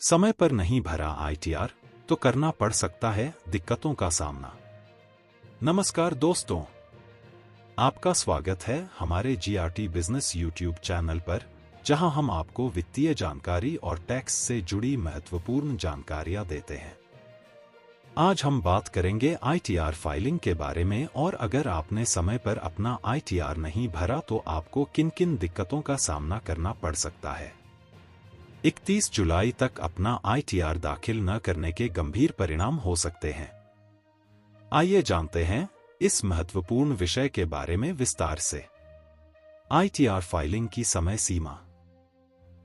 समय पर नहीं भरा आईटीआर तो करना पड़ सकता है दिक्कतों का सामना। नमस्कार दोस्तों, आपका स्वागत है हमारे जीआरटी बिजनेस यूट्यूब चैनल पर, जहां हम आपको वित्तीय जानकारी और टैक्स से जुड़ी महत्वपूर्ण जानकारियां देते हैं। आज हम बात करेंगे आईटीआर फाइलिंग के बारे में, और अगर आपने समय पर अपना आईटीआर नहीं भरा तो आपको किन किन दिक्कतों का सामना करना पड़ सकता है। 31 जुलाई तक अपना आईटीआर दाखिल न करने के गंभीर परिणाम हो सकते हैं। आइए जानते हैं इस महत्वपूर्ण विषय के बारे में विस्तार से। आईटीआर फाइलिंग की समय सीमा।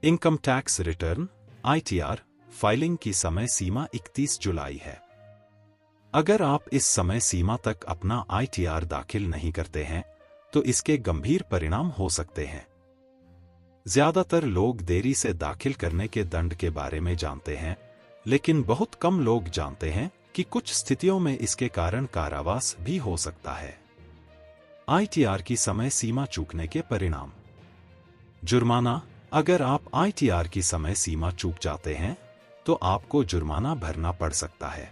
Income tax return ITR filing की समय सीमा 31 जुलाई है। अगर आप इस समय सीमा तक अपना आईटीआर दाखिल नहीं करते हैं तो इसके गंभीर परिणाम हो सकते हैं। ज्यादातर लोग देरी से दाखिल करने के दंड के बारे में जानते हैं, लेकिन बहुत कम लोग जानते हैं कि कुछ स्थितियों में इसके कारण कारावास भी हो सकता है। आईटीआर की समय सीमा चूकने के परिणाम। जुर्माना। अगर आप आईटीआर की समय सीमा चूक जाते हैं तो आपको जुर्माना भरना पड़ सकता है।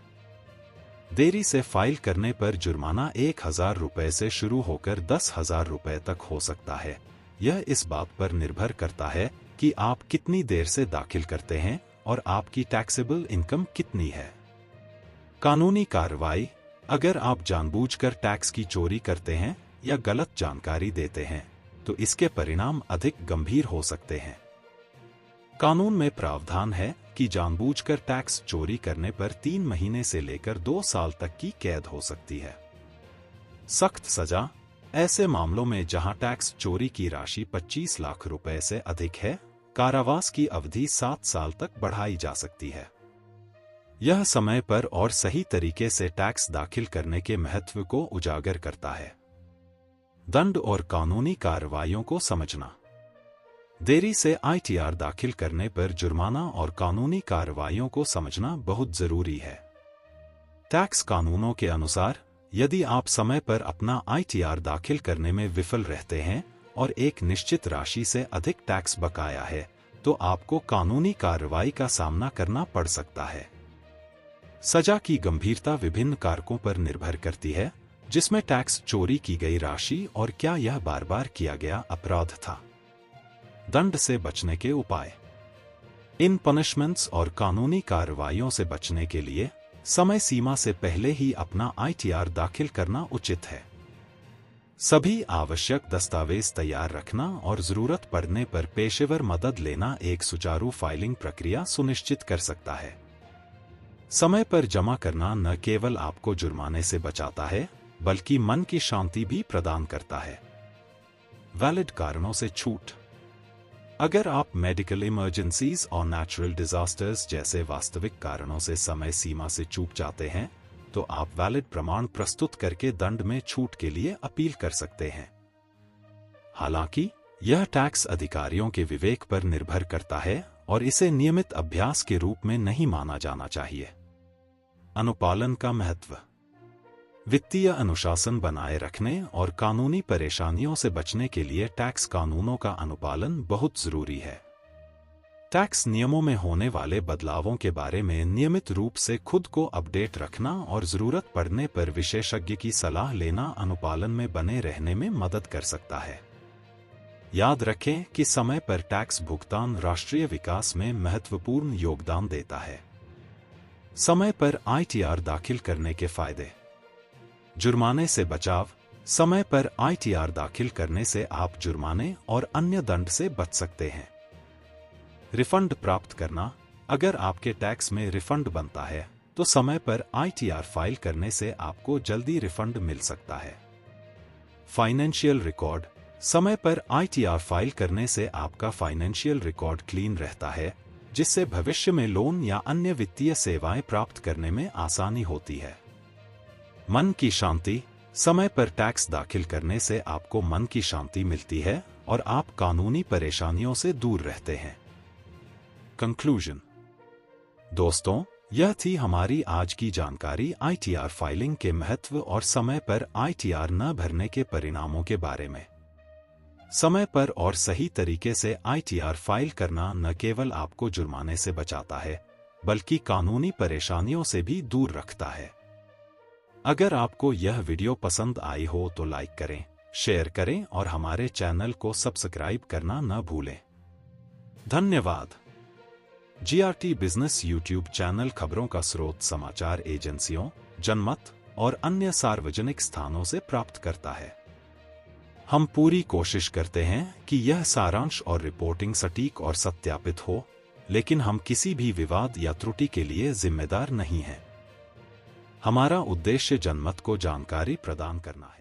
देरी से फाइल करने पर जुर्माना 1000 रुपये से शुरू होकर 10,000 रुपये तक हो सकता है। यह इस बात पर निर्भर करता है कि आप कितनी देर से दाखिल करते हैं और आपकी टैक्सेबल इनकम कितनी है। कानूनी कार्रवाई। अगर आप जानबूझकर टैक्स की चोरी करते हैं या गलत जानकारी देते हैं तो इसके परिणाम अधिक गंभीर हो सकते हैं। कानून में प्रावधान है कि जानबूझकर टैक्स चोरी करने पर 3 महीने से लेकर 2 साल तक की कैद हो सकती है। सख्त सजा। ऐसे मामलों में जहां टैक्स चोरी की राशि 25 लाख रुपए से अधिक है, कारावास की अवधि 7 साल तक बढ़ाई जा सकती है। यह समय पर और सही तरीके से टैक्स दाखिल करने के महत्व को उजागर करता है। दंड और कानूनी कार्रवाइयों को समझना। देरी से आईटीआर दाखिल करने पर जुर्माना और कानूनी कार्रवाइयों को समझना बहुत जरूरी है। टैक्स कानूनों के अनुसार, यदि आप समय पर अपना आईटीआर दाखिल करने में विफल रहते हैं और एक निश्चित राशि से अधिक टैक्स बकाया है, तो आपको कानूनी कार्रवाई का सामना करना पड़ सकता है। सजा की गंभीरता विभिन्न कारकों पर निर्भर करती है, जिसमें टैक्स चोरी की गई राशि और क्या यह बार बार किया गया अपराध था। दंड से बचने के उपाय। इन पनिशमेंट्स और कानूनी कार्रवाइयों से बचने के लिए समय सीमा से पहले ही अपना आईटीआर दाखिल करना उचित है। सभी आवश्यक दस्तावेज तैयार रखना और जरूरत पड़ने पर पेशेवर मदद लेना एक सुचारू फाइलिंग प्रक्रिया सुनिश्चित कर सकता है। समय पर जमा करना न केवल आपको जुर्माने से बचाता है, बल्कि मन की शांति भी प्रदान करता है। वैलिड कारणों से छूट। अगर आप मेडिकल इमरजेंसीज और नेचुरल डिजास्टर्स जैसे वास्तविक कारणों से समय सीमा से चूक जाते हैं, तो आप वैलिड प्रमाण प्रस्तुत करके दंड में छूट के लिए अपील कर सकते हैं। हालांकि यह टैक्स अधिकारियों के विवेक पर निर्भर करता है और इसे नियमित अभ्यास के रूप में नहीं माना जाना चाहिए। अनुपालन का महत्व। वित्तीय अनुशासन बनाए रखने और कानूनी परेशानियों से बचने के लिए टैक्स कानूनों का अनुपालन बहुत जरूरी है। टैक्स नियमों में होने वाले बदलावों के बारे में नियमित रूप से खुद को अपडेट रखना और जरूरत पड़ने पर विशेषज्ञ की सलाह लेना अनुपालन में बने रहने में मदद कर सकता है। याद रखें कि समय पर टैक्स भुगतान राष्ट्रीय विकास में महत्वपूर्ण योगदान देता है। समय पर आईटीआर दाखिल करने के फायदे। जुर्माने से बचाव। समय पर आईटीआर दाखिल करने से आप जुर्माने और अन्य दंड से बच सकते हैं। रिफंड प्राप्त करना। अगर आपके टैक्स में रिफंड बनता है तो समय पर आईटीआर फाइल करने से आपको जल्दी रिफंड मिल सकता है। Financial record. समय पर आईटीआर फाइल करने से आपका फाइनेंशियल रिकॉर्ड क्लीन रहता है, जिससे भविष्य में लोन या अन्य वित्तीय सेवाएं प्राप्त करने में आसानी होती है। मन की शांति। समय पर टैक्स दाखिल करने से आपको मन की शांति मिलती है और आप कानूनी परेशानियों से दूर रहते हैं। कंक्लूजन। दोस्तों, यह थी हमारी आज की जानकारी आईटीआर फाइलिंग के महत्व और समय पर आईटीआर न भरने के परिणामों के बारे में। समय पर और सही तरीके से आईटीआर फाइल करना न केवल आपको जुर्माने से बचाता है, बल्कि कानूनी परेशानियों से भी दूर रखता है। अगर आपको यह वीडियो पसंद आई हो तो लाइक करें, शेयर करें और हमारे चैनल को सब्सक्राइब करना न भूलें। धन्यवाद। जीआरटी बिजनेस यूट्यूब चैनल खबरों का स्रोत समाचार एजेंसियों, जनमत और अन्य सार्वजनिक स्थानों से प्राप्त करता है। हम पूरी कोशिश करते हैं कि यह सारांश और रिपोर्टिंग सटीक और सत्यापित हो, लेकिन हम किसी भी विवाद या त्रुटि के लिए जिम्मेदार नहीं हैं। हमारा उद्देश्य जनमत को जानकारी प्रदान करना है।